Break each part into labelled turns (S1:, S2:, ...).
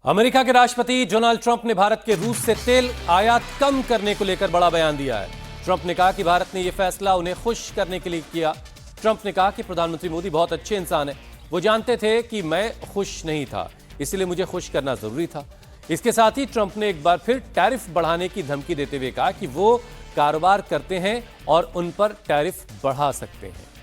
S1: America के राष्ट्रपति Donald Trump ने भारत के रूस से तेल आयात कम करने को लेकर बड़ा बयान दिया है। ट्रंप ने कहा कि भारत ने यह फैसला उन्हें खुश करने के लिए किया। ट्रंप ने कहा कि प्रधानमंत्री मोदी बहुत अच्छे इंसान हैं। वो जानते थे कि मैं खुश नहीं था, इसलिए मुझे खुश करना जरूरी था। इसके साथ ही ट्रंप ने एक बार फिर टैरिफ बढ़ाने की धमकी देते हुए कहा कि वो कारोबार करते हैं और उन पर टैरिफ बढ़ा सकते हैं।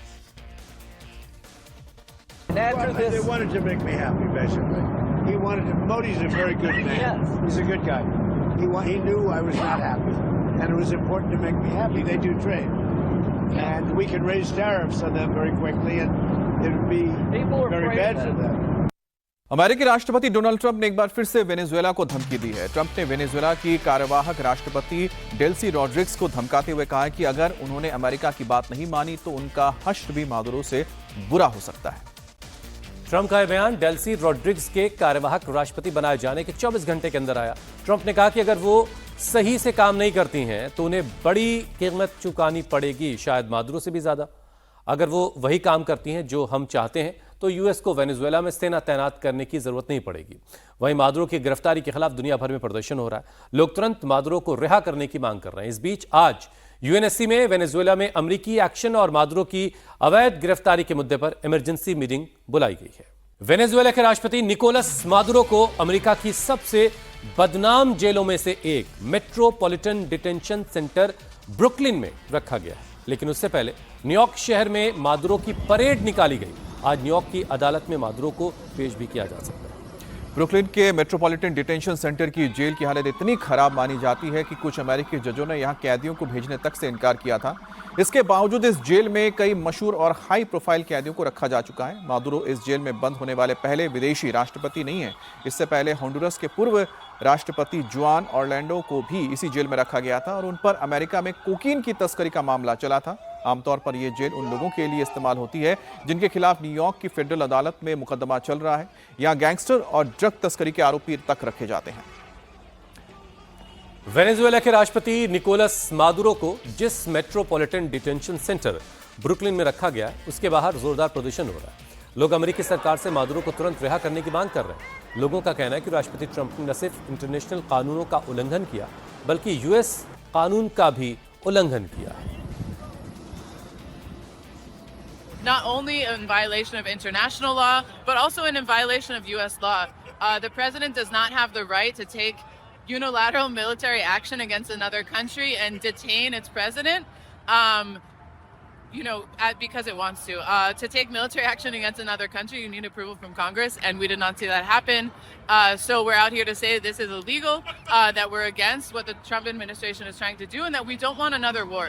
S2: They wanted to make me happy, basically. He wanted to. Modi's a very good man.
S3: Yes.
S2: He's a good guy. He knew I was not happy, and it was important to make me happy. They do trade, and we can raise tariffs on them very quickly, and it would be very bad for them.
S4: अमेरिकी राष्ट्रपति Donald Trump ने एक बार फिर से Venezuela को धमकी दी है। Trump ने वेनेजुएला की कार्यवाहक राष्ट्रपति डेल्सी रॉड्रिग्स को धमकाते हुए कहा है कि अगर उन्होंने अमेरिका की बात नहीं मानी तो उनका हश्र भी मादुरो से बुरा हो सकता है।
S1: ट्रंप का यह बयान डेल्सी रॉड्रिग्स के कार्यवाहक राष्ट्रपति बनाए जाने के 24 घंटे के अंदर आया। ट्रंप ने कहा कि अगर वो सही से काम नहीं करती हैं तो उन्हें बड़ी कीमत चुकानी पड़ेगी, शायद मादुरो से भी ज्यादा। अगर वो वही काम करती हैं जो हम चाहते हैं तो यूएस को वेनेजुएला में सेना तैनात करने की जरूरत नहीं पड़ेगी। वहीं मादुरो की गिरफ्तारी के खिलाफ दुनिया भर में प्रदर्शन हो रहा है। लोग तुरंत मादुरो को रिहा करने की मांग कर रहे हैं। इस बीच आज यूएनएससी में वेनेजुएला में अमेरिकी एक्शन और मादुरो की अवैध गिरफ्तारी के मुद्दे पर इमरजेंसी मीटिंग बुलाई गई है। वेनेजुएला के राष्ट्रपति निकोलस मादुरो को अमेरिका की सबसे बदनाम जेलों में से एक मेट्रोपॉलिटन डिटेंशन सेंटर ब्रुकलिन में रखा गया है, लेकिन उससे पहले न्यूयॉर्क शहर में मादुरो की परेड निकाली गई। आज न्यूयॉर्क की अदालत में मादुरो को पेश भी किया जा सकता है।
S4: ब्रुकलिन के मेट्रोपॉलिटन डिटेंशन सेंटर की जेल की हालत इतनी खराब मानी जाती है कि कुछ अमेरिकी जजों ने यहां कैदियों को भेजने तक से इनकार किया था। इसके बावजूद इस जेल में कई मशहूर और हाई प्रोफाइल कैदियों को रखा जा चुका है। मादुरो इस जेल में बंद होने वाले पहले विदेशी राष्ट्रपति नहीं है। इससे पहले होंडुरस के पूर्व राष्ट्रपति जुआन ऑर्लैंडो को भी इसी जेल में रखा गया था और उन पर अमेरिका में कोकीन की तस्करी का मामला चला था। आमतौर पर यह जेल उन लोगों के लिए इस्तेमाल होती है जिनके खिलाफ न्यूयॉर्क की फेडरल अदालत में मुकदमा चल रहा है। यहां गैंगस्टर और ड्रग तस्करी के आरोपी तक रखे जाते हैं।
S1: वेनेजुएला के राष्ट्रपति निकोलस मादुरो को जिस मेट्रोपॉलिटन डिटेंशन सेंटर ब्रुकलिन में रखा गया है, उसके बाहर जोरदार प्रदर्शन हो रहा है। लोग अमेरिकी सरकार से मादुरो को तुरंत रिहा करने की मांग कर रहे हैं। लोगों का कहना है कि राष्ट्रपति ट्रंप ने न सिर्फ इंटरनेशनल कानूनों का उल्लंघन किया, बल्कि यूएस कानून का भी उल्लंघन किया है।
S5: Not only in violation of international law, but also in violation of U.S. law. The president does not have the right to take unilateral military action against another country and detain its president, because it wants to. To take military action against another country, you need approval from Congress, and we did not see that happen. So we're out here to say this is illegal, that we're against what the Trump administration is trying to do, and that we don't want another war.